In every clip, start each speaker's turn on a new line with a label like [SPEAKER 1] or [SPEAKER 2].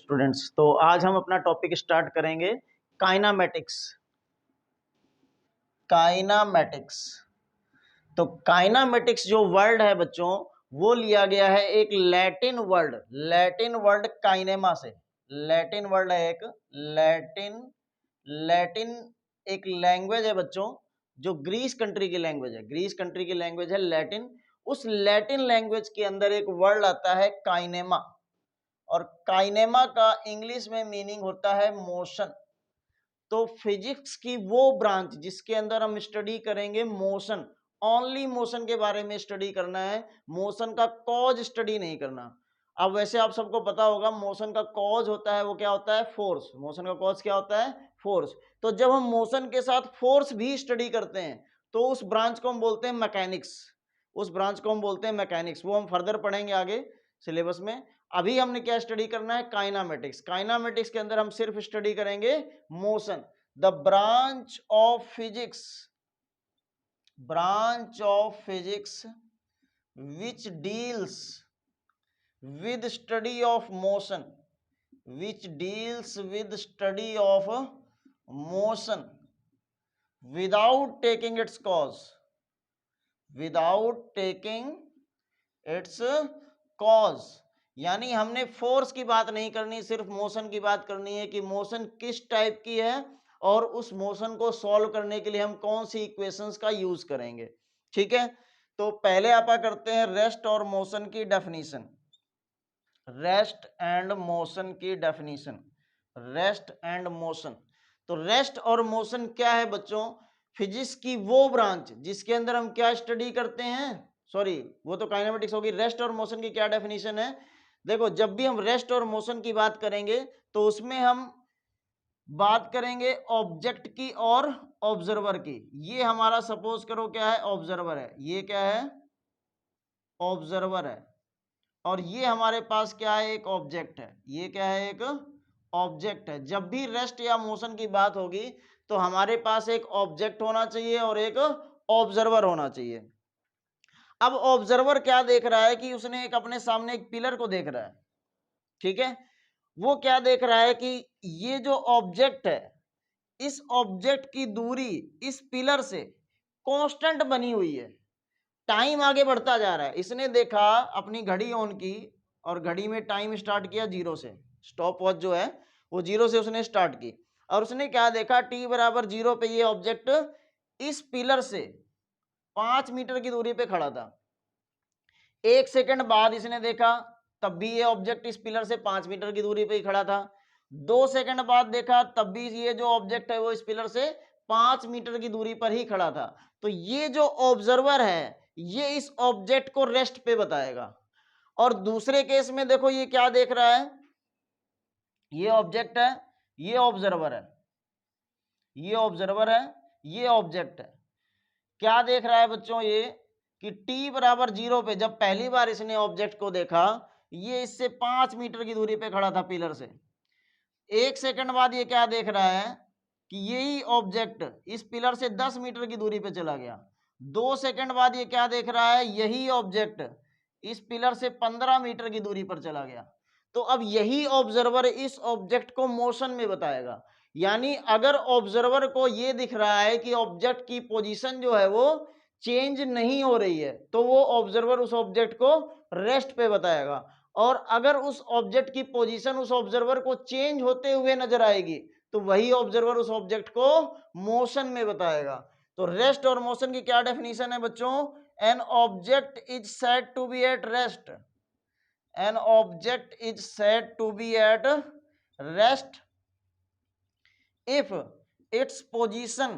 [SPEAKER 1] Students. तो आज हम अपना टॉपिक स्टार्ट करेंगे काइनामेटिक्स। काइनामेटिक्स तो काइनामेटिक्स जो वर्ड है बच्चों, वो लिया गया है एक लैटिन वर्ड काइनेमा से। लैटिन वर्ड है एक लैटिन लैटिन एक लैंग्वेज है बच्चों, जो ग्रीस कंट्री की लैंग्वेज है। ग्रीस कंट्री की लैंग्वेज है लैटिन। उस लैटिन लैंग्वेज के अंदर एक वर्ड आता है काइनेमा, और काइनेमा का इंग्लिश में मीनिंग होता है मोशन। तो फिजिक्स की वो ब्रांच जिसके अंदर हम स्टडी करेंगे मोशन, ओनली मोशन के बारे में स्टडी करना है, मोशन का कॉज स्टडी नहीं करना। अब वैसे आप सबको पता होगा मोशन का कॉज होता है, वो क्या होता है? फोर्स। मोशन का कॉज क्या होता है? फोर्स। तो जब हम मोशन के साथ फोर्स भी स्टडी करते हैं तो उस ब्रांच को हम बोलते हैं मैकेनिक्स। उस ब्रांच को हम बोलते हैं मैकेनिक्स। वो हम फर्दर पढ़ेंगे आगे सिलेबस में। अभी हमने क्या स्टडी करना है? काइनामेटिक्स। काइनामेटिक्स के अंदर हम सिर्फ स्टडी करेंगे motion. The branch of physics which deals with study of motion, without taking its cause, यानी हमने फोर्स की बात नहीं करनी, सिर्फ मोशन की बात करनी है कि मोशन किस टाइप की है और उस मोशन को सॉल्व करने के लिए हम कौन सी इक्वेशंस का यूज करेंगे। ठीक है, तो पहले आपा करते हैं रेस्ट और मोशन की डेफिनेशन। रेस्ट एंड मोशन की डेफिनेशन। रेस्ट एंड मोशन, तो रेस्ट और मोशन क्या है बच्चों? फिजिक्स की वो ब्रांच जिसके अंदर हम क्या स्टडी करते हैं, सॉरी वो तो काइनेमेटिक्स होगी। रेस्ट और मोशन की क्या डेफिनेशन है? देखो, जब भी हम रेस्ट और मोशन की बात करेंगे तो उसमें हम बात करेंगे ऑब्जेक्ट की और ऑब्जर्वर की। ये हमारा सपोज करो क्या है? ऑब्जर्वर है। ये क्या है? ऑब्जर्वर है। और ये हमारे पास क्या है? एक ऑब्जेक्ट है। ये क्या है? एक ऑब्जेक्ट है। जब भी रेस्ट या मोशन की बात होगी तो हमारे पास एक ऑब्जेक्ट होना चाहिए और एक ऑब्जर्वर होना चाहिए। अब ऑब्जर्वर क्या देख रहा है कि उसने एक अपने सामने एक पिलर को देख रहा है। ठीक है, वो क्या देख रहा है कि ये जो ऑब्जेक्ट है, इस ऑब्जेक्ट की दूरी इस पिलर से कांस्टेंट बनी हुई है। टाइम आगे बढ़ता जा रहा है। इसने देखा, अपनी घड़ी ऑन की और घड़ी में टाइम स्टार्ट किया जीरो से। स्टॉप वॉच जो है वो जीरो से उसने स्टार्ट की, और उसने क्या देखा? टी बराबर जीरो पे ये ऑब्जेक्ट इस पिलर से 5 मीटर की दूरी पे खड़ा था। 1 सेकंड बाद इसने देखा, तब भी ये ऑब्जेक्ट इस पिलर से 5 मीटर की दूरी पे ही खड़ा था। 2 सेकंड बाद देखा, तब भी ये जो ऑब्जेक्ट है वो इस पिलर से 5 मीटर की दूरी पर ही खड़ा था। तो ये जो ऑब्जर्वर है ये इस ऑब्जेक्ट को रेस्ट पे बताएगा। और दूसरे केस में देखो, ये क्या देख रहा है? ये ऑब्जेक्ट है, ये ऑब्जर्वर है। ये ऑब्जर्वर है, ये ऑब्जेक्ट है। क्या देख रहा है बच्चों? ये कि t बराबर जीरो पे जब पहली बार इसने ऑब्जेक्ट को देखा, ये इससे 5 मीटर की दूरी पे खड़ा था पिलर से। 1 सेकंड बाद ये क्या देख रहा है कि यही ऑब्जेक्ट इस पिलर से 10 मीटर की दूरी पे चला गया। 2 सेकंड बाद ये क्या देख रहा है? यही ऑब्जेक्ट इस पिलर से 15 मीटर की दूरी पर चला गया। तो अब यही ऑब्जर्वर इस ऑब्जेक्ट को मोशन में बताएगा। यानी अगर ऑब्जर्वर को ये दिख रहा है कि ऑब्जेक्ट की पोजीशन जो है वो चेंज नहीं हो रही है, तो वो ऑब्जर्वर उस ऑब्जेक्ट को रेस्ट पे बताएगा। और अगर उस ऑब्जेक्ट की पोजीशन उस ऑब्जर्वर को चेंज होते हुए नजर आएगी तो वही ऑब्जर्वर उस ऑब्जेक्ट को मोशन में बताएगा। तो रेस्ट और मोशन की क्या डेफिनेशन है बच्चों? An object is said to be at rest. An object is said to be at rest if its position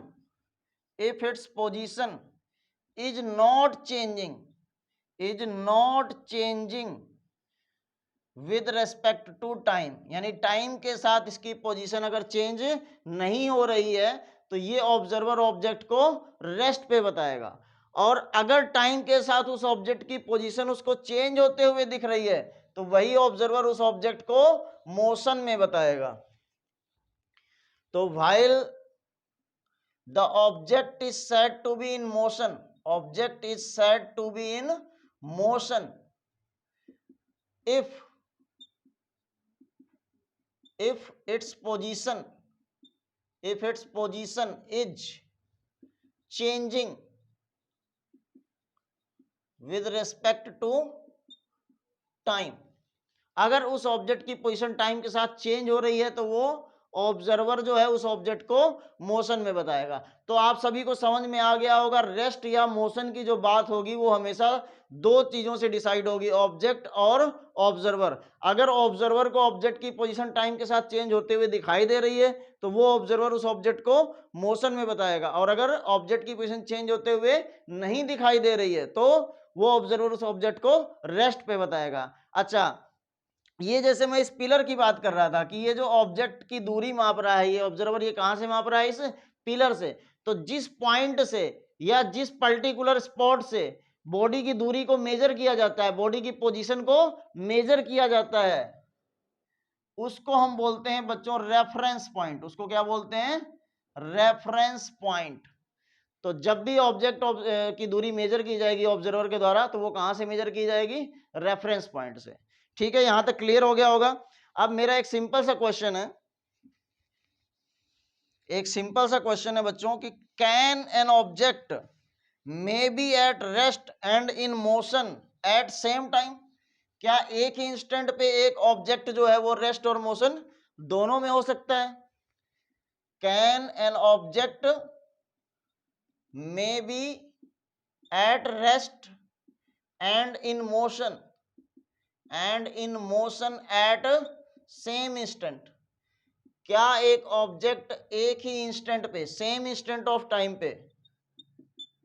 [SPEAKER 1] is not changing with respect to time, यानी टाइम के साथ इसकी पोजीशन अगर चेंज नहीं हो रही है तो ये ऑब्जर्वर ऑब्जेक्ट को रेस्ट पे बताएगा। और अगर टाइम के साथ उस ऑब्जेक्ट की पोजीशन उसको चेंज होते हुए दिख रही है तो वही ऑब्जर्वर उस ऑब्जेक्ट को मोशन में बताएगा। तो while the object is said to be in motion, if if its position is changing with respect to time, अगर उस ऑब्जेक्ट की पोजीशन टाइम के साथ चेंज हो रही है तो वो ऑब्जर्वर जो है उस ऑब्जेक्ट को मोशन में बताएगा। तो आप सभी को समझ में आ गया होगा, रेस्ट या मोशन की जो बात होगी वो हमेशा दो चीजों से डिसाइड होगी, ऑब्जेक्ट और ऑब्जर्वर। अगर ऑब्जर्वर को ऑब्जेक्ट की पोजीशन टाइम के साथ चेंज होते हुए दिखाई दे रही है तो वो ऑब्जर्वर उस ऑब्जेक्ट को मोशन में बताएगा, और अगर ऑब्जेक्ट की पोजीशन चेंज होते हुए नहीं दिखाई दे रही है तो वो ऑब्जर्वर उस ऑब्जेक्ट को रेस्ट पे बताएगा। अच्छा, ये जैसे मैं इस पिलर की बात कर रहा था कि ये जो ऑब्जेक्ट की दूरी माप रहा है, ये ऑब्जर्वर ये कहां से माप रहा है, इस पिलर से। तो जिस पॉइंट से या जिस पर्टिकुलर स्पॉट से बॉडी की दूरी को मेजर किया जाता है, बॉडी की पोजीशन को मेजर किया जाता है, उसको हम बोलते हैं बच्चों रेफरेंस पॉइंट। उसको क्या बोलते हैं? Reference point. तो जब भी ऑब्जेक्ट की दूरी मेजर की जाएगी ऑब्जर्वर के द्वारा तो वो कहां से मेजर की जाएगी? रेफरेंस पॉइंट से। ठीक है, यहां तक क्लियर हो गया होगा। अब मेरा एक सिंपल सा क्वेश्चन है, बच्चों कि can an object may be at rest and in motion at same time? क्या एक ही इंस्टेंट पे एक ऑब्जेक्ट जो है वो रेस्ट और मोशन दोनों में हो सकता है? Can an object may be at rest and in motion at same instant? क्या एक ऑब्जेक्ट एक ही इंस्टेंट पे, सेम इंस्टेंट ऑफ टाइम पे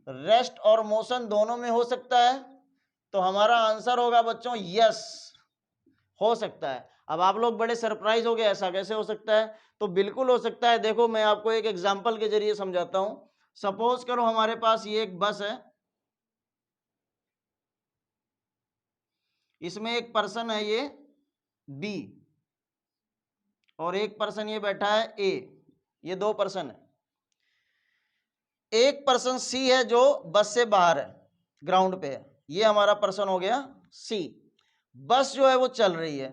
[SPEAKER 1] रेस्ट और मोशन दोनों में हो सकता है? तो हमारा आंसर होगा बच्चों यस, हो सकता है। अब आप लोग बड़े सरप्राइज हो गए, ऐसा कैसे हो सकता है? तो बिल्कुल हो सकता है। देखो मैं आपको एक एग्जांपल के जरिए समझाता हूं। सपोज करो हमारे पास ये एक बस है, इसमें एक पर्सन है ये बी और एक पर्सन ये बैठा है ए, ये दो पर्सन है। एक पर्सन सी है जो बस से बाहर है, ग्राउंड पे है, ये हमारा पर्सन हो गया सी। बस जो है वो चल रही है,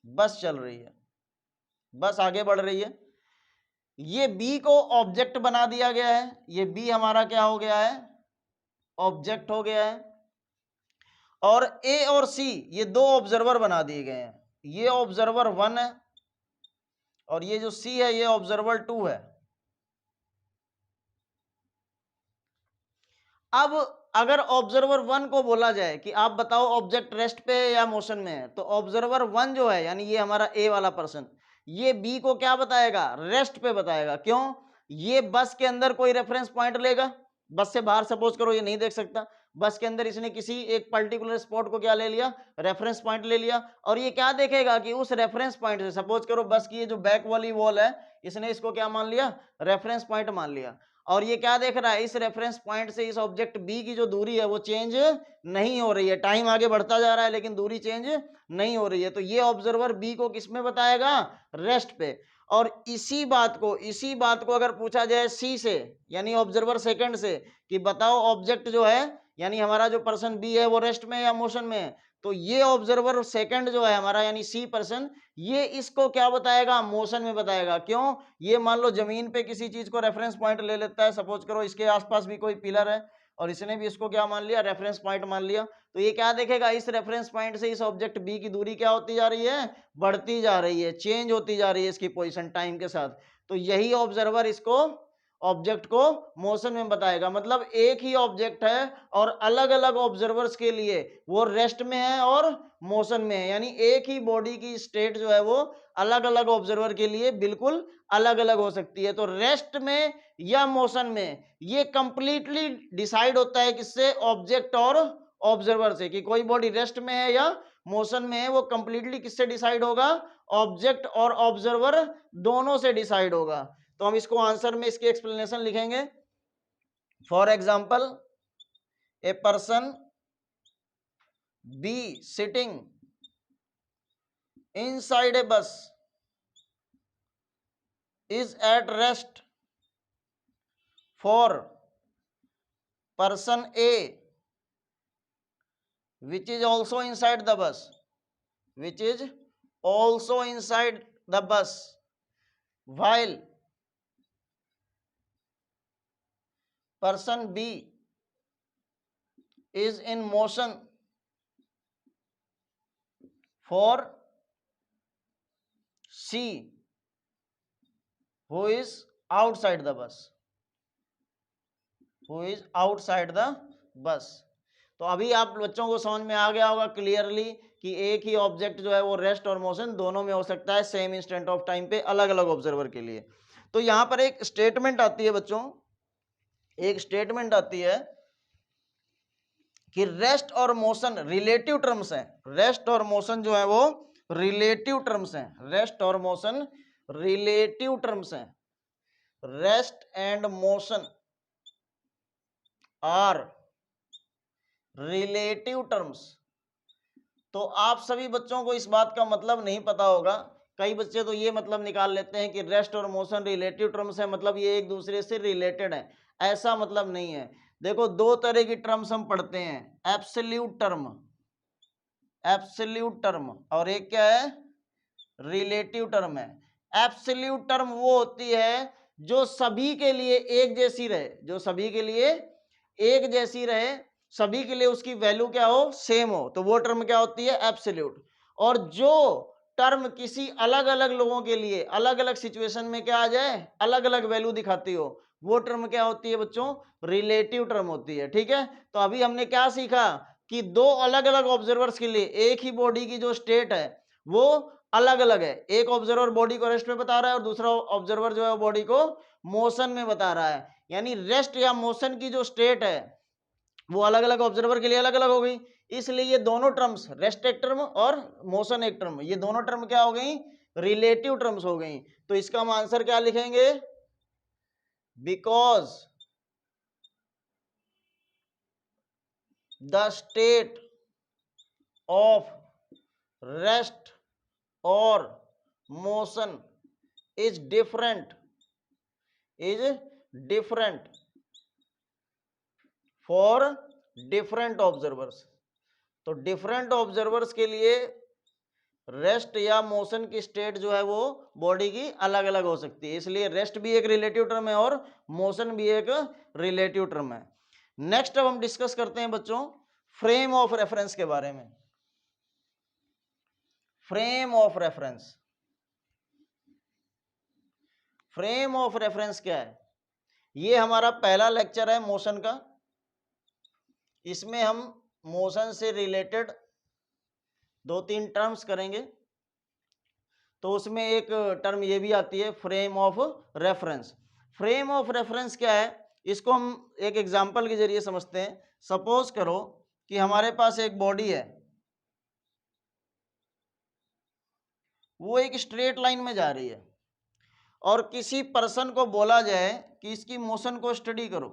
[SPEAKER 1] बस चल रही है, बस आगे बढ़ रही है। ये बी को ऑब्जेक्ट बना दिया गया है, ये बी हमारा क्या हो गया है? ऑब्जेक्ट हो गया है। और ए और सी ये दो ऑब्जर्वर बना दिए गए हैं, ये ऑब्जर्वर 1 है और ये जो सी है ये ऑब्जर्वर 2 है। अब अगर ऑब्जर्वर 1 को बोला जाए कि आप बताओ ऑब्जेक्ट रेस्ट पे है या मोशन में है, तो ऑब्जर्वर 1 जो है यानी ये हमारा ए वाला पर्सन, ये बी को क्या बताएगा? रेस्ट पे बताएगा। क्यों? ये बस के अंदर कोई रेफरेंस पॉइंट लेगा, बस से बाहर सपोज करो ये नहीं देख सकता, बस के अंदर इसने किसी एक पर्टिकुलर स्पॉट को क्या ले लिया? रेफरेंस पॉइंट ले लिया। और ये क्या देखेगा कि उस रेफरेंस पॉइंट से, सपोज करो बस की ये जो बैक वाली वॉल है, इसने इसको क्या मान लिया? रेफरेंस पॉइंट मान लिया। और ये क्या देख रहा है? इस रेफरेंस पॉइंट से इस ऑब्जेक्ट बी की जो दूरी है वो चेंज नहीं हो रही है, टाइम आगे बढ़ता जा रहा है लेकिन दूरी चेंज नहीं हो रही है। तो ये ऑब्जर्वर बी को किस में बताएगा? रेस्ट पे। और इसी बात को अगर पूछा जाए सी से यानी ऑब्जर्वर सेकंड से कि बताओ ऑब्जेक्ट जो है यानी हमारा जो पर्सन बी है वो रेस्ट में या मोशन में है, तो ये ऑब्जर्वर सेकंड जो है हमारा यानी सी पर्सन, ये इसको क्या बताएगा? मोशन में बताएगा। क्यों? ये मान लो जमीन पे किसी चीज को रेफरेंस पॉइंट ले लेता है, सपोज करो इसके आसपास भी कोई पिलर है और इसने भी इसको क्या मान लिया? रेफरेंस पॉइंट मान लिया। तो ये क्या देखेगा? इस रेफरेंस पॉइंट से इस ऑब्जेक्ट बी की दूरी क्या होती जा रही है? बढ़ती जा रही है, चेंज होती जा रही है इसकी पोजीशन टाइम के साथ। तो यही ऑब्जर्वर इसको, ऑब्जेक्ट को मोशन में बताएगा। मतलब एक ही ऑब्जेक्ट है और अलग अलग ऑब्जर्वर्स के लिए वो रेस्ट में है और मोशन में है, यानी एक ही बॉडी की स्टेट जो है वो अलग अलग ऑब्जर्वर के लिए बिल्कुल अलग अलग हो सकती है। तो रेस्ट में या मोशन में ये कंप्लीटली डिसाइड होता है किससे? ऑब्जेक्ट और ऑब्जर्वर से। कि कोई बॉडी रेस्ट में है या मोशन में है वो कंप्लीटली किससे डिसाइड होगा? ऑब्जेक्ट और ऑब्जर्वर दोनों से डिसाइड होगा। तो हम इसको आंसर में इसकी एक्सप्लेनेशन लिखेंगे। For example, a person be sitting inside a bus is at rest for person A which is also inside the bus, which is also inside the bus while person B is in motion for C who is outside the bus, who is outside the bus। तो अभी आप बच्चों को समझ में आ गया होगा clearly कि एक ही ऑब्जेक्ट जो है वो रेस्ट और मोशन दोनों में हो सकता है सेम इंस्टेंट ऑफ टाइम पे अलग अलग ऑब्जर्वर के लिए। तो यहां पर एक स्टेटमेंट आती है बच्चों, एक स्टेटमेंट आती है कि रेस्ट और मोशन रिलेटिव टर्म्स हैं। रेस्ट और मोशन जो है वो रिलेटिव टर्म्स हैं, रेस्ट और मोशन रिलेटिव टर्म्स हैं। Rest and motion are relative terms. तो आप सभी बच्चों को इस बात का मतलब नहीं पता होगा। कई बच्चे तो ये मतलब निकाल लेते हैं कि रेस्ट और मोशन रिलेटिव टर्म्स है, मतलब ये एक दूसरे से रिलेटेड है। ऐसा मतलब नहीं है। देखो दो तरह की टर्म्स हम पढ़ते हैं, एब्सोल्यूट टर्म, एब्सोल्यूट टर्म, और एक क्या है, रिलेटिव टर्म है। एब्सोल्यूट टर्म वो होती है जो सभी के लिए एक जैसी रहे, जो सभी के लिए एक जैसी रहे, सभी के लिए उसकी वैल्यू क्या हो, सेम हो, तो वो टर्म क्या होती है, एब्सोल्यूट। और जो टर्म किसी अलग अलग लोगों के लिए अलग अलग सिचुएशन में क्या आ जाए, अलग अलग वैल्यू दिखाती हो, वो टर्म क्या होती है बच्चों, रिलेटिव टर्म होती है। ठीक है, तो अभी हमने क्या सीखा कि दो अलग अलग ऑब्जर्वर्स के लिए एक ही बॉडी की जो स्टेट है वो अलग अलग है। एक ऑब्जर्वर बॉडी को रेस्ट में बता रहा है और दूसरा ऑब्जर्वर जो है बॉडी को मोशन में बता रहा है। यानी रेस्ट या मोशन की जो स्टेट है वो अलग अलग ऑब्जर्वर के लिए अलग अलग हो गई। इसलिए ये दोनों टर्म्स, रेस्ट एक टर्म और मोशन एक टर्म, ये दोनों टर्म क्या हो गई, रिलेटिव टर्म्स हो गई। तो इसका हम आंसर क्या लिखेंगे, because the state of rest और motion is different, is different for different observers. तो डिफरेंट ऑब्जर्वर्स के लिए रेस्ट या मोशन की स्टेट जो है वो बॉडी की अलग अलग हो सकती है। इसलिए रेस्ट भी एक रिलेटिव टर्म है और मोशन भी एक रिलेटिव टर्म है। नेक्स्ट अब हम डिस्कस करते हैं बच्चों फ्रेम ऑफ रेफरेंस के बारे में। Frame of reference, frame of reference क्या है, ये हमारा पहला लेक्चर है मोशन का। इसमें हम मोशन से रिलेटेड दो तीन टर्म्स करेंगे। तो उसमें एक टर्म ये भी आती है frame of reference. Frame of reference क्या है, इसको हम एक एग्जांपल के जरिए समझते हैं। सपोज करो कि हमारे पास एक बॉडी है, वो एक स्ट्रेट लाइन में जा रही है और किसी पर्सन को बोला जाए कि इसकी मोशन को स्टडी करो।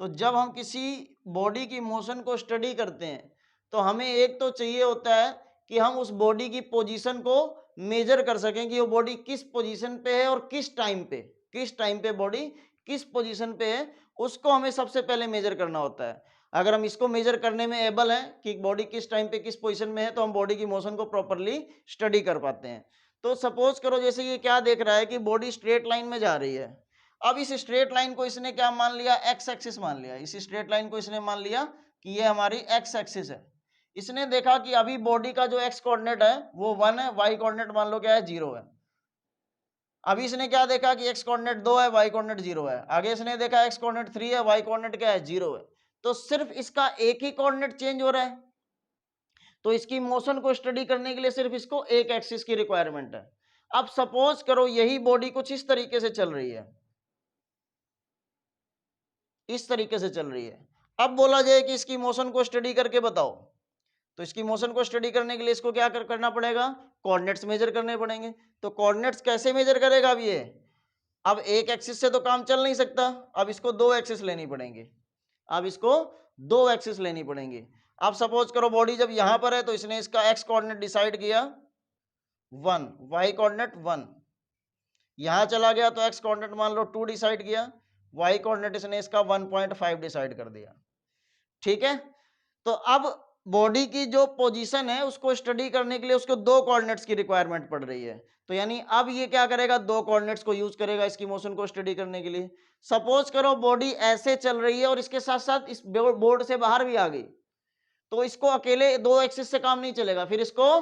[SPEAKER 1] तो जब हम किसी बॉडी की मोशन को स्टडी करते हैं तो हमें एक तो चाहिए होता है कि हम उस बॉडी की पोजीशन को मेजर कर सकें कि वो बॉडी किस पोजीशन पे है और किस टाइम पे बॉडी किस पोजीशन पे है, उसको हमें सबसे पहले मेजर करना होता है। अगर हम इसको मेजर करने में एबल हैं कि बॉडी किस टाइम पे किस पोजीशन में है, तो हम बॉडी की मोशन को प्रॉपरली स्टडी कर पाते हैं। तो सपोज करो जैसे ये क्या देख रहा है कि बॉडी स्ट्रेट लाइन में जा रही है। अब इस स्ट्रेट लाइन को इसने क्या मान लिया, एक्स एक्सिस मान लिया। इस स्ट्रेट लाइन को इसने मान लिया कि ये हमारी एक्स एक्सिस है। इसने देखा कि अभी बॉडी का जो एक्स कोऑर्डिनेट है वो 1 है, वाई कोऑर्डिनेट मान लो क्या है, 0 है। अभी इसने क्या देखा कि एक्स कोऑर्डिनेट 2 है, वाई कोऑर्डिनेट 0 है। आगे इसने देखा एक्स कोऑर्डिनेट 3 है, वाई कोऑर्डिनेट क्या है, 0 है। तो सिर्फ इसका एक ही कोऑर्डिनेट चेंज हो रहा है। तो इसकी मोशन को स्टडी करने के लिए सिर्फ इसको एक एक्सिस की रिक्वायरमेंट है। अब सपोज करो यही बॉडी कुछ इस तरीके से चल रही है, इस तरीके से चल रही है। अब बोला जाए कि इसकी मोशन को स्टडी करके बताओ, तो इसकी मोशन को स्टडी करने के लिए इसको क्या करना पड़ेगा, कोऑर्डिनेट्स मेजर करने पड़ेंगे। तो कोऑर्डिनेट्स कैसे मेजर करेगा अब ये, अब एक एक्सिस से तो काम चल नहीं सकता, अब इसको दो एक्सिस लेनी पड़ेंगे, अब इसको दो एक्सिस लेनी पड़ेंगी। अब सपोज करो बॉडी जब यहां पर है तो इसने इसका एक्स कोऑर्डिनेट डिसाइड किया 1, वाई कोऑर्डिनेट 1, यहां चला गया तो एक्स कोऑर्डिनेट मान लो 2 डिसाइड किया, वाई कोऑर्डिनेट इसने इसका 1.5 डिसाइड कर दिया। ठीक है, तो अब बॉडी की जो पोजीशन है उसको स्टडी करने के लिए उसको दो कोऑर्डिनेट्स की रिक्वायरमेंट पड़ रही है। तो यानी अब ये क्या करेगा, दो कोऑर्डिनेट्स को यूज करेगा इसकी मोशन को स्टडी करने के लिए। सपोज करो बॉडी ऐसे चल रही है और इसके साथ साथ इस बोर्ड से बाहर भी आ गई, तो इसको अकेले दो एक्सिस से काम नहीं चलेगा, फिर इसको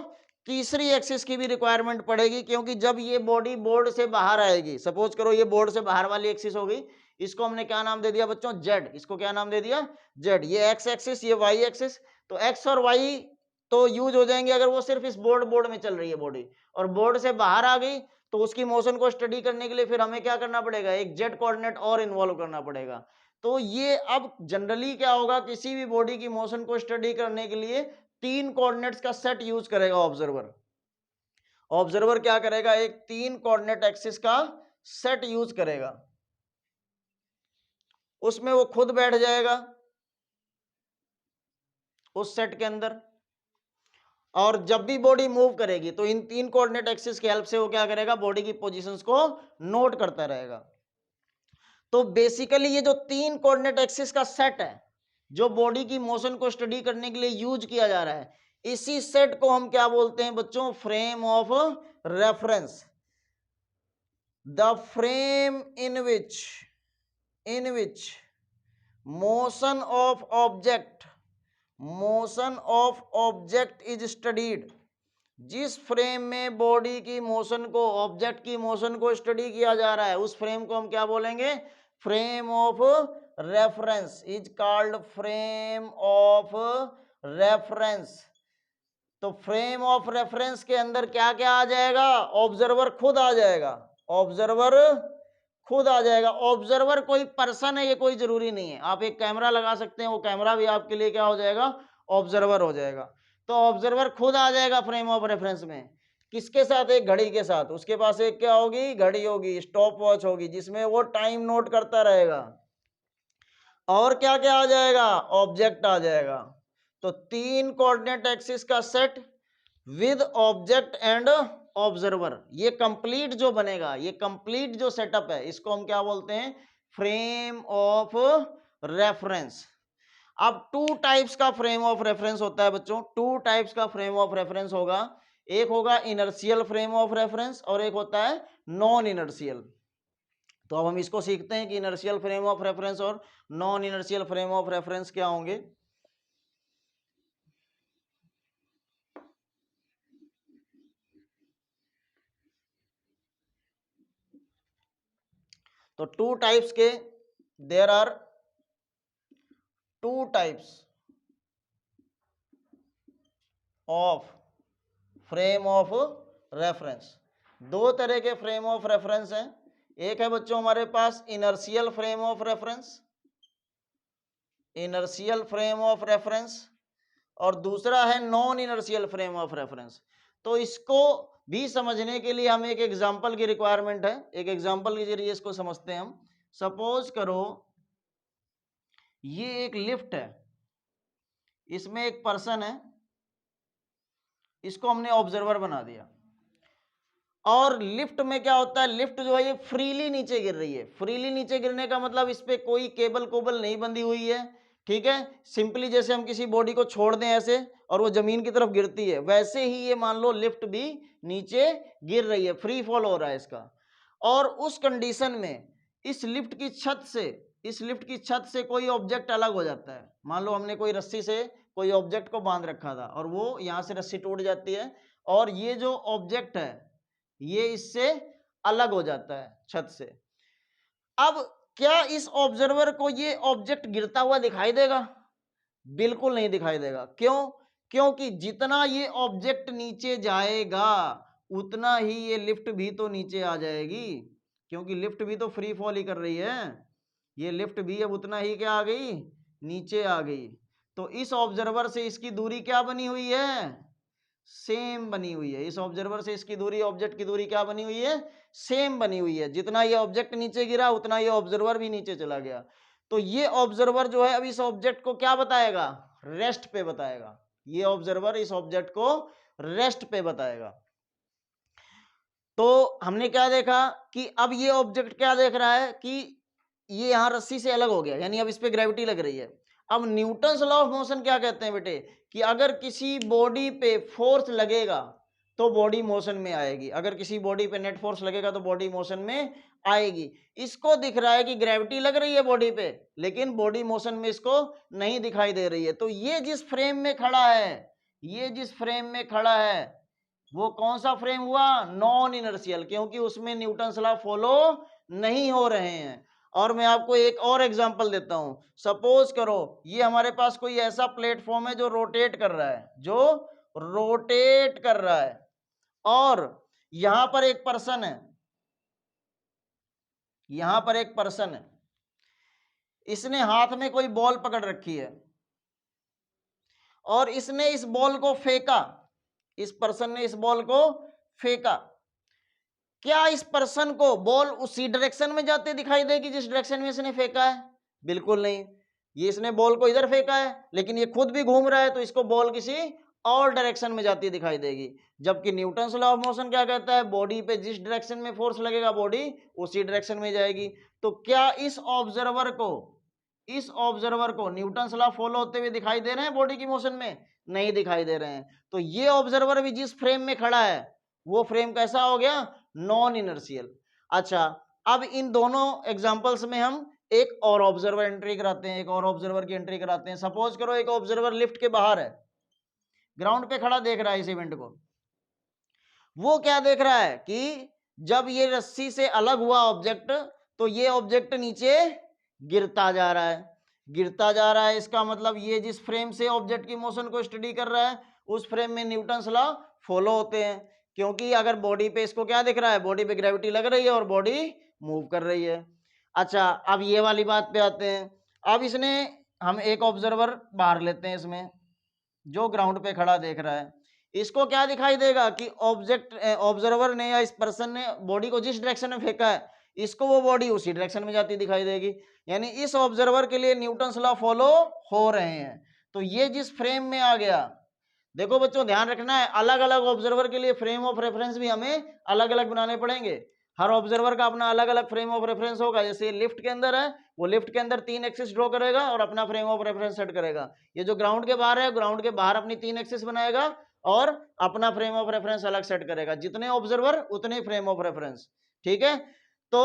[SPEAKER 1] तीसरी एक्सिस की भी रिक्वायरमेंट पड़ेगी, क्योंकि जब ये बॉडी बोर्ड से बाहर आएगी, सपोज करो ये बोर्ड से बाहर वाली एक्सिस होगी, इसको हमने क्या नाम दे दिया बच्चों, जेड। इसको क्या नाम दे दिया, जेड। ये एक्स एक्सिस, ये वाई एक्सिस। तो एक्स और वाई तो यूज हो जाएंगे अगर वो सिर्फ इस बोर्ड में चल रही है बॉडी, और बोर्ड से बाहर आ गई तो उसकी मोशन को स्टडी करने के लिए फिर हमें क्या करना पड़ेगा, एक जेड कोऑर्डिनेट और इन्वॉल्व करना पड़ेगा। तो ये अब जनरली क्या होगा, किसी भी बॉडी की मोशन को स्टडी करने के लिए तीन कोऑर्डिनेट्स का सेट यूज करेगा ऑब्जर्वर। ऑब्जर्वर क्या करेगा, एक तीन कोऑर्डिनेट एक्सिस का सेट यूज करेगा, उसमें वो खुद बैठ जाएगा उस सेट के अंदर, और जब भी बॉडी मूव करेगी तो इन तीन कोऑर्डिनेट एक्सिस की हेल्प से वो क्या करेगा, बॉडी की पोजीशंस को नोट करता रहेगा। तो बेसिकली ये जो तीन कोऑर्डिनेट एक्सिस का सेट है जो बॉडी की मोशन को स्टडी करने के लिए यूज किया जा रहा है, इसी सेट को हम क्या बोलते हैं बच्चों, frame of reference. The frame in which motion of object is studied. जिस फ्रेम में बॉडी की मोशन को, ऑब्जेक्ट की मोशन को स्टडी किया जा रहा है, उस फ्रेम को हम क्या बोलेंगे, frame of reference is called frame of reference. तो फ्रेम ऑफ रेफरेंस के अंदर क्या क्या आ जाएगा, ऑब्जर्वर खुद आ जाएगा, ऑब्जर्वर खुद आ जाएगा। ऑब्जर्वर कोई पर्सन है ये कोई जरूरी नहीं है, आप एक कैमरा लगा सकते हैं, वो कैमरा भी आपके लिए क्या हो जाएगा, ऑब्जर्वर हो जाएगा। तो ऑब्जर्वर खुद आ जाएगा फ्रेम ऑफ रेफरेंस में, किसके साथ, एक घड़ी के साथ। उसके पास एक क्या होगी, घड़ी होगी, स्टॉप वॉच होगी, जिसमें वो टाइम नोट करता रहेगा। और क्या क्या आ जाएगा, ऑब्जेक्ट आ जाएगा। तो तीन कोऑर्डिनेट एक्सिस का set with object and observer, ये कंप्लीट जो बनेगा, ये कंप्लीट जो सेटअप है, इसको हम क्या बोलते हैं, फ्रेम ऑफ रेफरेंस। अब टू टाइप्स का फ्रेम ऑफ रेफरेंस होता है बच्चों, टू टाइप्स का फ्रेम ऑफ रेफरेंस होगा। एक होगा इनर्शियल फ्रेम ऑफ रेफरेंस और एक होता है नॉन इनर्शियल। तो अब हम इसको सीखते हैं कि इनर्शियल फ्रेम ऑफ रेफरेंस और non inertial frame of reference क्या होंगे। तो टू टाइप्स के, there are two types of frame of reference. दो तरह के फ्रेम ऑफ रेफरेंस हैं। एक है बच्चों हमारे पास inertial frame of reference, inertial frame of reference, और दूसरा है non inertial frame of reference. तो इसको भी समझने के लिए हमें एक एग्जांपल की रिक्वायरमेंट है, एक एग्जांपल के जरिए इसको समझते हैं हम। सपोज करो ये एक लिफ्ट है, इसमें एक पर्सन है, इसको हमने ऑब्जर्वर बना दिया, और लिफ्ट में क्या होता है, लिफ्ट जो है ये फ्रीली नीचे गिर रही है। फ्रीली नीचे गिरने का मतलब इस पे कोई केबल कोबल नहीं बंधी हुई है, ठीक है। सिंपली जैसे हम किसी बॉडी को छोड़ दें ऐसे और वो जमीन की तरफ गिरती है, वैसे ही ये मान लो लिफ्ट भी नीचे गिर रही है, फ्री फॉल हो रहा है इसका। और उस कंडीशन में इस लिफ्ट की छत से, इस लिफ्ट की छत से कोई ऑब्जेक्ट अलग हो जाता है। मान लो हमने कोई रस्सी से कोई ऑब्जेक्ट को बांध रखा था और वो यहाँ से रस्सी टूट जाती है और ये जो ऑब्जेक्ट है ये इससे अलग हो जाता है छत से। अब क्या इस ऑब्जर्वर को ये ऑब्जेक्ट गिरता हुआ दिखाई देगा? बिल्कुल नहीं दिखाई देगा। क्यों? क्योंकि जितना ये ऑब्जेक्ट नीचे जाएगा उतना ही ये लिफ्ट भी तो नीचे आ जाएगी, क्योंकि लिफ्ट भी तो फ्री फॉल ही कर रही है। ये लिफ्ट भी अब उतना ही क्या आ गई, नीचे आ गई। तो इस ऑब्जर्वर से इसकी दूरी क्या बनी हुई है, सेम बनी हुई है। इस ऑब्जर्वर से इसकी दूरी, ऑब्जेक्ट की दूरी क्या बनी हुई है, सेम बनी हुई है। जितना ये ऑब्जेक्ट नीचे गिरा उतना ये ऑब्जर्वर भी नीचे चला गया। तो ये ऑब्जर्वर जो है अब इस ऑब्जेक्ट को क्या बताएगा, रेस्ट पे बताएगा। ये ऑब्जर्वर इस ऑब्जेक्ट को रेस्ट पे बताएगा। तो हमने क्या देखा कि अब ये ऑब्जेक्ट क्या देख रहा है कि ये यहां रस्सी से अलग हो गया, यानी अब इस पे ग्रेविटी लग रही है। अब न्यूटन्स लॉ ऑफ मोशन क्या कहते हैं बेटे, कि अगर किसी बॉडी पे फोर्स लगेगा तो बॉडी मोशन में आएगी, अगर किसी बॉडी पे नेट फोर्स लगेगा तो बॉडी मोशन में आएगी। इसको दिख रहा है कि ग्रेविटी लग रही है बॉडी पे, लेकिन बॉडी मोशन में इसको नहीं दिखाई दे रही है। तो ये जिस फ्रेम में खड़ा है, ये जिस फ्रेम में खड़ा है, वो कौन सा फ्रेम हुआ, नॉन इनर्शियल, क्योंकि उसमें न्यूटन्स लॉ फॉलो नहीं हो रहे हैं। और मैं आपको एक और एग्जांपल देता हूं। सपोज करो ये हमारे पास कोई ऐसा प्लेटफॉर्म है जो रोटेट कर रहा है, जो रोटेट कर रहा है, और यहां पर एक पर्सन है, यहां पर एक पर्सन है, इसने हाथ में कोई बॉल पकड़ रखी है और इसने इस बॉल को फेंका, इस पर्सन ने इस बॉल को फेंका। क्या इस पर्सन को बॉल उसी डायरेक्शन में जाते दिखाई देगी जिस डायरेक्शन में इसने फेंका है? बिल्कुल नहीं। ये इसने बॉल को इधर फेंका है, लेकिन ये खुद भी घूम रहा है, तो इसको बॉल किसी और डायरेक्शन में जाती दिखाई देगी। जबकि न्यूटन्स लॉ ऑफ मोशन क्या कहता है, बॉडी पे जिस डायरेक्शन में फोर्स लगेगा बॉडी उसी डायरेक्शन में जाएगी। तो क्या इस ऑब्जर्वर को न्यूटन्स लॉ फॉलो होते हुए दिखाई दे रहे हैं बॉडी की मोशन में? नहीं दिखाई दे रहे हैं। तो ये ऑब्जर्वर भी जिस फ्रेम में खड़ा है वो फ्रेम कैसा हो गया, नॉन इनर्शियल। अच्छा, अब इन दोनों एग्जांपल्स में हम एक और ऑब्जर्वर एंट्री कराते हैं, एक और ऑब्जर्वर की एंट्री कराते हैं। सपोज करो एक ऑब्जर्वर लिफ्ट के बाहर है, ग्राउंड पे खड़ा देख रहा है इस इवेंट को। वो क्या देख रहा है कि जब ये रस्सी से अलग हुआ ऑब्जेक्ट, तो ये ऑब्जेक्ट नीचे गिरता जा रहा है, गिरता जा रहा है। इसका मतलब ये जिस फ्रेम से ऑब्जेक्ट की मोशन को स्टडी कर रहा है उस फ्रेम में न्यूटन्स लॉ फॉलो होते हैं, क्योंकि अगर बॉडी पे इसको क्या दिख रहा है, बॉडी पे ग्रेविटी लग रही है और बॉडी मूव कर रही है। अच्छा, अब ये वाली बात पे आते हैं। अब इसने, हम एक ऑब्जर्वर बाहर लेते हैं इसमें जो ग्राउंड पे खड़ा देख रहा है, इसको क्या दिखाई देगा कि ऑब्जर्वर ने या इस पर्सन ने बॉडी को जिस डायरेक्शन में फेंका है, इसको वो बॉडी उसी डायरेक्शन में जाती दिखाई देगी। यानी इस ऑब्जर्वर के लिए न्यूटन्स लॉ फॉलो हो रहे हैं। तो ये जिस फ्रेम में आ गया, देखो बच्चों ध्यान रखना है, अलग अलग ऑब्जर्वर के लिए फ्रेम ऑफ रेफरेंस भी हमें अलग अलग बनाने पड़ेंगे। हर ऑब्जर्वर का अपना अलग अलग फ्रेम ऑफ रेफरेंस होगा। जैसे लिफ्ट के अंदर है, वो लिफ्ट के अंदर 3 एक्सिस ड्रॉ करेगा और अपना फ्रेम ऑफ रेफरेंस सेट करेगा। ये जो ग्राउंड के बाहर है, ग्राउंड के बाहर अपनी 3 एक्सिस बनाएगा और अपना फ्रेम ऑफ रेफरेंस अलग सेट करेगा। जितने ऑब्जर्वर उतने फ्रेम ऑफ रेफरेंस, ठीक है। तो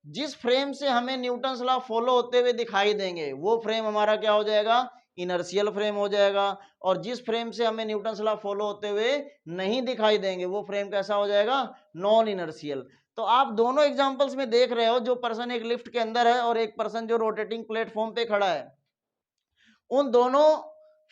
[SPEAKER 1] जिस फ्रेम से हमें न्यूटन्स लॉ फॉलो होते हुए दिखाई देंगे वो फ्रेम हमारा क्या हो जाएगा, इनर्शियल फ्रेम हो जाएगा। और जिस फ्रेम से हमें न्यूटन्स लॉ फॉलो होते हुए नहीं दिखाई देंगे वो फ्रेम कैसा हो जाएगा, नॉन इनर्शियल। तो आप दोनों एग्जांपल्स में देख रहे हो, जो पर्सन एक लिफ्ट के अंदर है और एक पर्सन जो रोटेटिंग प्लेटफॉर्म पे खड़ा है, उन दोनों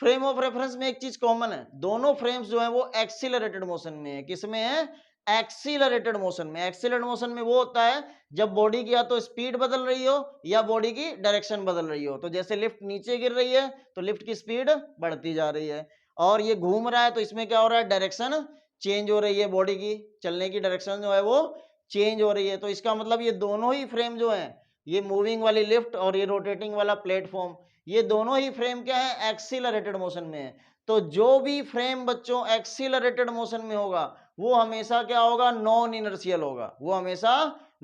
[SPEAKER 1] फ्रेम ऑफ रेफरेंस में एक चीज कॉमन है, दोनों फ्रेम्स जो है वो एक्सीलरेटेड मोशन में है। किसमें है, एक्सीलरेटेड मोशन में। एक्सीलरेटेड मोशन में वो होता है जब बॉडी की या तो स्पीड बदल रही हो या बॉडी की डायरेक्शन बदल रही हो। तो जैसे लिफ्ट नीचे गिर रही है तो लिफ्ट की स्पीड बढ़ती जा रही है, और ये घूम रहा है तो इसमें क्या हो रहा है, डायरेक्शन चेंज हो रही है, बॉडी की चलने की डायरेक्शन जो है वो चेंज हो रही है। तो इसका मतलब ये दोनों ही फ्रेम जो है, ये मूविंग वाली लिफ्ट और ये रोटेटिंग वाला प्लेटफॉर्म, ये दोनों ही फ्रेम क्या है, एक्सीलरेटेड मोशन में है। तो जो भी फ्रेम बच्चों एक्सीलरेटेड मोशन में होगा वो हमेशा क्या होगा, नॉन इनर्शियल होगा, वो हमेशा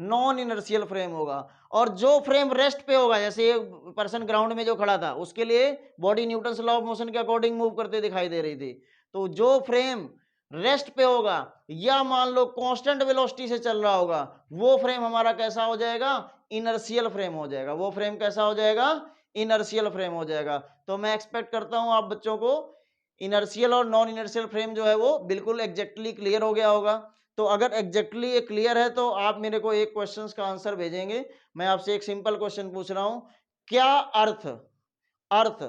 [SPEAKER 1] नॉन इनर्शियल फ्रेम होगा। और जो फ्रेम रेस्ट पे होगा, जैसे ये पर्सन ग्राउंड में जो खड़ा था उसके लिए body Newton's law of motion के अकॉर्डिंग मूव करते दिखाई दे रही थी। तो जो फ्रेम रेस्ट पे होगा या मान लो कांस्टेंट वेलोसिटी से चल रहा होगा, वो फ्रेम हमारा कैसा हो जाएगा, इनर्शियल फ्रेम हो जाएगा। वो फ्रेम कैसा हो जाएगा, इनर्शियल फ्रेम हो जाएगा। तो मैं एक्सपेक्ट करता हूं आप बच्चों को इनर्शियल और नॉन इनर्शियल फ्रेम जो है वो बिल्कुल एग्जैक्टली क्लियर हो गया होगा। तो अगर एग्जैक्टली ये क्लियर है तो आप मेरे को एक क्वेश्चन का आंसर भेजेंगे। मैं आपसे एक सिंपल क्वेश्चन पूछ रहा हूं, क्या अर्थ अर्थ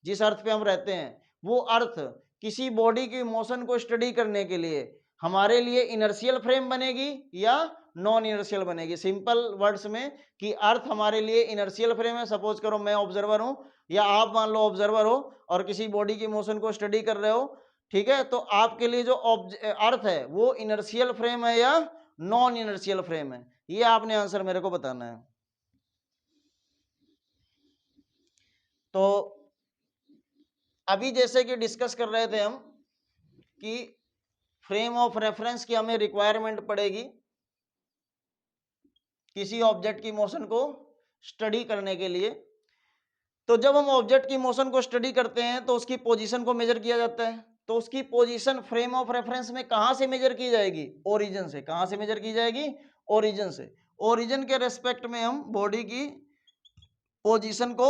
[SPEAKER 1] जिस अर्थ पे हम रहते हैं वो अर्थ किसी बॉडी की मोशन को स्टडी करने के लिए हमारे लिए इनर्शियल फ्रेम बनेगी या नॉन इनर्शियल बनेगी? सिंपल वर्ड्स में कि अर्थ हमारे लिए इनर्शियल फ्रेम है। सपोज करो मैं ऑब्जर्वर हूं या आप मान लो ऑब्जर्वर हो और किसी बॉडी की मोशन को स्टडी कर रहे हो, ठीक है। तो आपके लिए जो अर्थ है वो इनर्शियल फ्रेम है या नॉन इनर्शियल फ्रेम है, ये आपने आंसर मेरे को बताना है। तो अभी जैसे कि डिस्कस कर रहे थे हम कि फ्रेम ऑफ रेफरेंस की हमें रिक्वायरमेंट पड़ेगी किसी ऑब्जेक्ट की मोशन को स्टडी करने के लिए। तो जब हम ऑब्जेक्ट की मोशन को स्टडी करते हैं तो उसकी पोजीशन को मेजर किया जाता है। तो उसकी पोजीशन फ्रेम ऑफ रेफरेंस में कहां से मेजर की जाएगी? ओरिजिन से। कहां से मेजर की जाएगी? ओरिजिन से। ओरिजिन के रेस्पेक्ट में हम बॉडी की पोजीशन को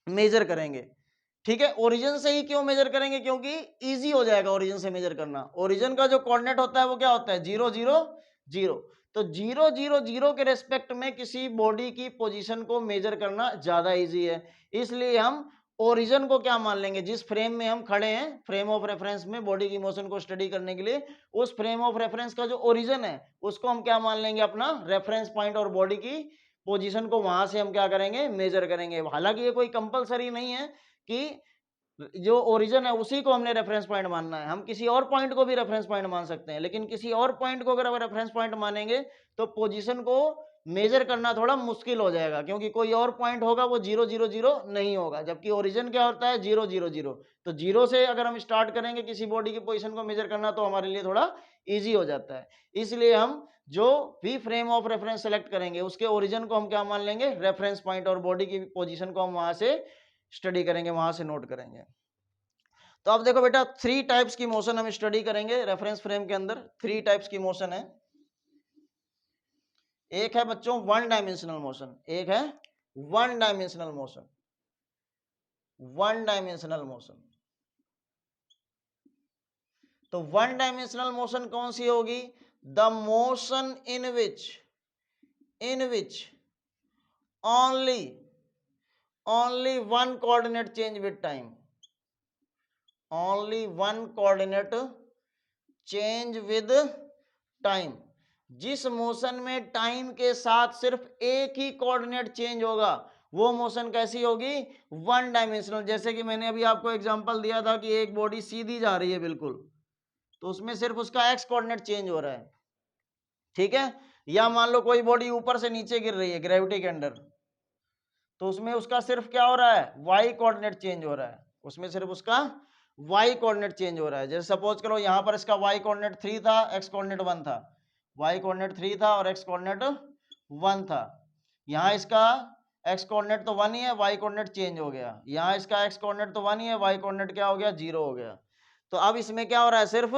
[SPEAKER 1] मेजर करेंगे। ठीक है, ओरिजिन से ही क्यों मेजर करेंगे? क्योंकि इजी हो जाएगा ओरिजिन से मेजर करना। ओरिजिन का जो कोऑर्डिनेट होता है वो क्या होता है? 0 0 0। तो 0 0 0 के रेस्पेक्ट में किसी बॉडी की पोजीशन को मेजर करना ज्यादा इजी है। इसलिए हम ओरिजिन को क्या मान लेंगे? जिस फ्रेम में हम खड़े हैं, फ्रेम ऑफ रेफरेंस में बॉडी की मोशन को स्टडी करने के लिए, उस फ्रेम ऑफ रेफरेंस का जो ओरिजिन है उसको हम क्या मान लेंगे? अपना रेफरेंस पॉइंट, और बॉडी की पोजीशन को वहां से हम क्या करेंगे? मेजर करेंगे। हालांकि ये कोई कंपलसरी नहीं है कि जो ओरिजिन है उसी को हमने रेफरेंस पॉइंट मानना है। हम किसी और पॉइंट को भी रेफरेंस पॉइंट मान सकते हैं, लेकिन किसी और पॉइंट को अगर हम रेफरेंस पॉइंट मानेंगे तो पोजीशन को मेजर करना थोड़ा मुश्किल हो जाएगा, क्योंकि कोई और पॉइंट होगा वो 0 0 0 नहीं होगा, जबकि ओरिजिन क्या होता है? 0 0 0। तो 0 से अगर हम स्टार्ट करेंगे किसी बॉडी की पोजीशन को मेजर करना तो हमारे लिए थोड़ा ईजी हो जाता है। इसलिए हम जो भी फ्रेम ऑफ रेफरेंस सेलेक्ट करेंगे उसके ओरिजिन को हम क्या मान लेंगे? रेफरेंस पॉइंट, और बॉडी की पोजीशन को हम वहां से स्टडी करेंगे, वहां से नोट करेंगे। तो अब देखो बेटा, 3 टाइप्स की मोशन हम स्टडी करेंगे रेफरेंस फ्रेम के अंदर। 3 टाइप्स की मोशन है। एक है बच्चों वन डायमेंशनल मोशन, एक है one dimensional motion. One dimensional motion, तो वन डायमेंशनल मोशन कौन सी होगी? The motion in which only one coordinate change with time, only one coordinate change with time. जिस मोशन में टाइम के साथ सिर्फ एक ही कोऑर्डिनेट चेंज होगा वो मोशन कैसी होगी? One dimensional. जैसे कि मैंने अभी आपको एग्जांपल दिया था कि एक बॉडी सीधी जा रही है बिल्कुल, तो उसमें सिर्फ उसका एक्स कोऑर्डिनेट चेंज हो रहा है। ठीक है, या मान लो कोई बॉडी ऊपर से नीचे गिर रही है ग्रेविटी के अंडर, तो उसमें उसका सिर्फ क्या हो रहा है? वाई कोऑर्डिनेट चेंज हो रहा है। उसमें सिर्फ उसका वाई कोऑर्डिनेट चेंज हो रहा है। जैसे सपोज करो यहां पर इसका वाई कोऑर्डिनेट 3 था, एक्स कोऑर्डिनेट 1 था। वाई कोऑर्डिनेट 3 था और एक्स कोऑर्डिनेट 1 था। यहाँ इसका एक्स कोऑर्डिनेट तो 1 ही है, वाई कोऑर्डिनेट चेंज हो गया। यहाँ इसका एक्स कोऑर्डिनेट तो 1 ही है, वाई कोऑर्डिनेट क्या हो गया? 0 हो गया। तो अब इसमें क्या हो रहा है? सिर्फ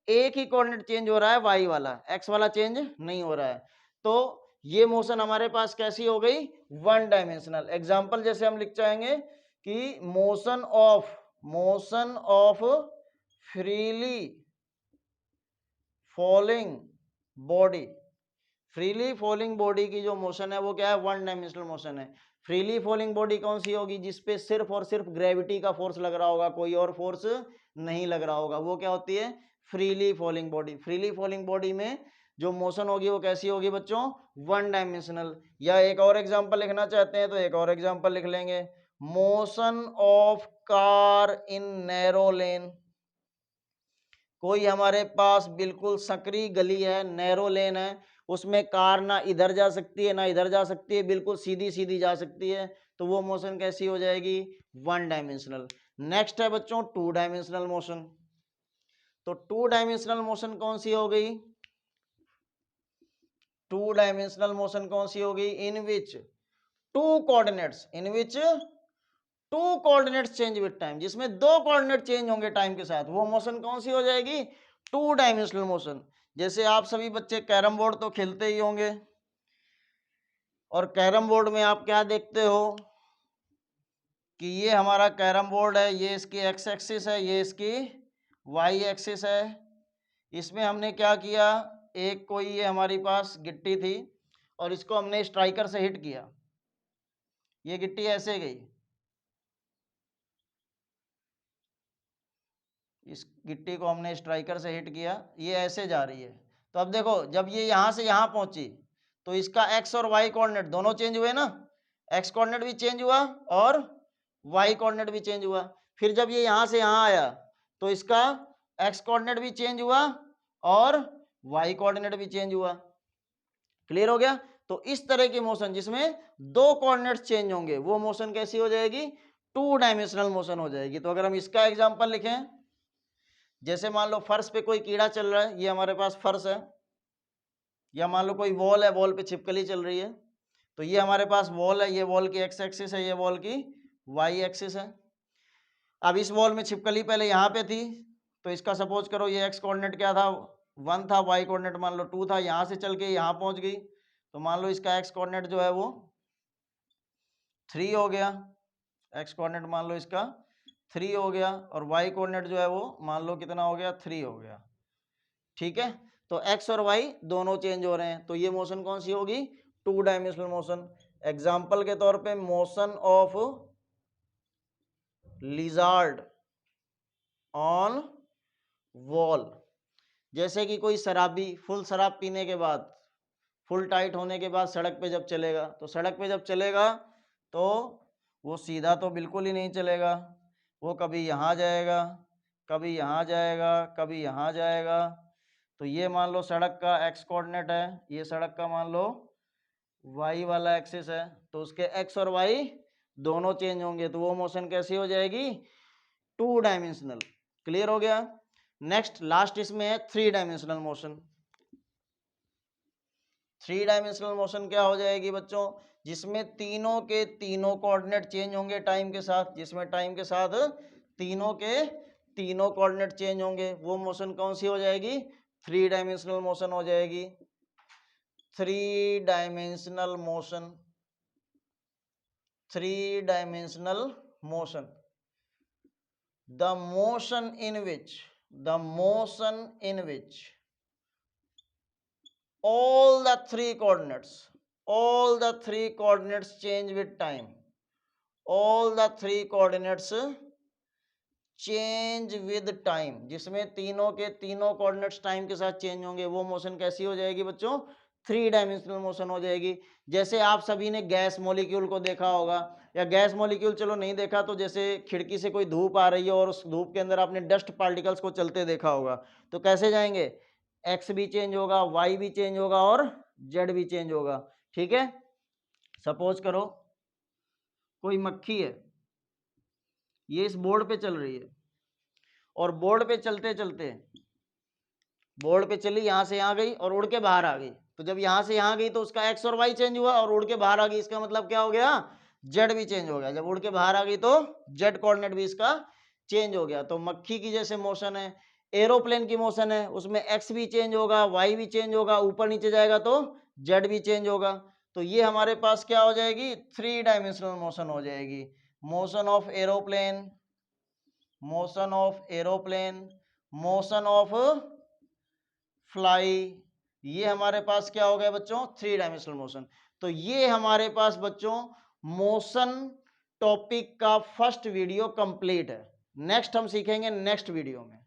[SPEAKER 1] एक ही कोऑर्डिनेट चेंज हो रहा है, वाई वाला, एक्स वाला चेंज नहीं हो रहा है। तो ये मोशन हमारे पास कैसी हो गई? One dimensional. एग्जांपल जैसे हम लिख जाएंगे कि motion of freely falling body. Freely falling body की जो मोशन है वो क्या है? वन डायमेंशनल मोशन है। फ्रीली फॉलिंग बॉडी कौन सी होगी? जिसपे सिर्फ और सिर्फ ग्रेविटी का फोर्स लग रहा होगा, कोई और फोर्स नहीं लग रहा होगा, वो क्या होती है? Freely falling body. Freely falling body में जो मोशन होगी वो कैसी होगी बच्चों? One dimensional. या एक और एग्जांपल लिखना चाहते हैं तो एक और एग्जांपल लिख लेंगे, motion of car in narrow lane. कोई हमारे पास बिल्कुल सकरी गली है, नैरो लेन है, उसमें कार ना इधर जा सकती है ना इधर जा सकती है, बिल्कुल सीधी सीधी जा सकती है, तो वो मोशन कैसी हो जाएगी? One dimensional. नेक्स्ट है बच्चों टू डायमेंशनल मोशन। तो टू डायमेंशनल मोशन कौन सी हो गई? टू डायमेंशनल मोशन कौन सी होगी? In which two coordinates change with time, जिसमें दो कोऑर्डिनेट चेंज होंगे टाइम के साथ, वो मोशन कौन सी हो जाएगी? Two dimensional motion. जैसे आप सभी बच्चे कैरम बोर्ड तो खेलते ही होंगे, और कैरम बोर्ड में आप क्या देखते हो कि ये हमारा कैरम बोर्ड है, ये इसकी एक्स एक्सिस है, ये इसकी वाई एक्सिस है। इसमें हमने क्या किया, एक कोई ये हमारी पास गिट्टी थी और इसको हमने स्ट्राइकर से हिट किया, ये गिट्टी ऐसे गई, इस गिट्टी को हमने स्ट्राइकर से हिट किया, ये ऐसे जा रही है। तो अब देखो जब ये यहां से यहां पहुंची तो इसका एक्स और वाई कोऑर्डिनेट दोनों चेंज हुए ना, एक्स कोऑर्डिनेट भी चेंज हुआ और वाई कोऑर्डिनेट भी चेंज हुआ। फिर जब ये यहां से यहां आया तो इसका एक्स कोऑर्डिनेट भी चेंज हुआ और वाई कोऑर्डिनेट भी चेंज हुआ। क्लियर हो गया? तो इस तरह की मोशन जिसमें दो कोऑर्डिनेट्स चेंज होंगे वो मोशन कैसी हो जाएगी? टू डायमेंशनल मोशन हो जाएगी। तो अगर हम इसका एग्जांपल लिखें, जैसे मान लो फर्श पे कोई कीड़ा चल रहा है, ये हमारे पास फर्श है, या मान लो कोई वॉल है, वॉल पे छिपकली चल रही है, तो ये हमारे पास वॉल है, ये वॉल की एक्स एक्सिस है, ये वॉल की वाई एक्सिस है। अब इस बॉल में छिपकली पहले यहाँ पे थी, तो इसका सपोज करो ये एक्स कोऑर्डिनेट क्या था, 1 था, वाई कोऑर्डिनेट मान लो 2 था, यहाँ से चल के यहाँ पहुंच गई, तो मान लो इसका एक्स कोऑर्डिनेट जो है वो 3 हो गया, एक्स कोऑर्डिनेट मान लो इसका 3 हो गया, और वाई कोऑर्डिनेट जो है वो मान लो कितना हो गया, 3 हो गया। ठीक है, तो एक्स और वाई दोनों चेंज हो रहे हैं, तो ये मोशन कौन सी होगी, 2 डायमेंशनल मोशन। एग्जाम्पल के तौर पे motion of lizard on wall, जैसे कि कोई शराबी फुल शराब पीने के बाद, फुल टाइट होने के बाद सड़क पे जब चलेगा, तो सड़क पे जब चलेगा तो वो सीधा तो बिल्कुल ही नहीं चलेगा, वो कभी यहाँ जाएगा, कभी यहाँ जाएगा, कभी यहाँ जाएगा। तो ये मान लो सड़क का एक्स कोऑर्डिनेट है, ये सड़क का मान लो वाई वाला एक्सिस है, तो उसके एक्स और वाई दोनों चेंज होंगे, तो वो मोशन कैसी हो जाएगी, 2 डायमेंशनल। क्लियर हो गया। नेक्स्ट लास्ट इसमें है 3 डायमेंशनल मोशन। 3 डायमेंशनल मोशन क्या हो जाएगी बच्चों, जिसमें तीनों के तीनों कोऑर्डिनेट चेंज होंगे टाइम के साथ, जिसमें टाइम के साथ तीनों के तीनों कोऑर्डिनेट चेंज होंगे, वो मोशन कौन सी हो जाएगी, 3 डायमेंशनल मोशन हो जाएगी। 3 dimensional motion, 3 dimensional motion, the motion in which all the three coordinates change with time, all the three coordinates change with time, जिसमें तीनों के तीनों कोऑर्डिनेट्स टाइम के साथ चेंज होंगे, वो मोशन कैसी हो जाएगी बच्चों, 3 डायमेंशनल मोशन हो जाएगी। जैसे आप सभी ने गैस मॉलिक्यूल को देखा होगा, या गैस मॉलिक्यूल चलो नहीं देखा तो जैसे खिड़की से कोई धूप आ रही है और उस धूप के अंदर आपने डस्ट पार्टिकल्स को चलते देखा होगा, तो कैसे जाएंगे, एक्स भी चेंज होगा, वाई भी चेंज होगा और जेड भी चेंज होगा। ठीक है, सपोज करो कोई मक्खी है, ये इस बोर्ड पे चल रही है, और बोर्ड पे चलते चलते बोर्ड पे चली, यहां से यहां गई और उड़ के बाहर आ गई, तो जब यहां से यहां गई तो उसका एक्स और वाई चेंज हुआ और उड़ के बाहर आ गई, इसका मतलब क्या हो गया, जेड भी चेंज हो गया। जब उड़ के बाहर आ गई तो जेड कोऑर्डिनेट भी इसका चेंज हो गया। तो मक्खी की जैसे मोशन है, एरोप्लेन की मोशन है, उसमें एक्स भी चेंज होगा, वाई भी चेंज होगा, ऊपर नीचे जाएगा तो जेड भी चेंज होगा। तो ये हमारे पास क्या हो जाएगी, 3 डायमेंशनल मोशन हो जाएगी। Motion of aeroplane, motion of aeroplane, motion of fly, ये हमारे पास क्या हो गया बच्चों, 3 डायमेंशनल मोशन। तो ये हमारे पास बच्चों मोशन टॉपिक का फर्स्ट वीडियो कंप्लीट है। नेक्स्ट हम सीखेंगे नेक्स्ट वीडियो में।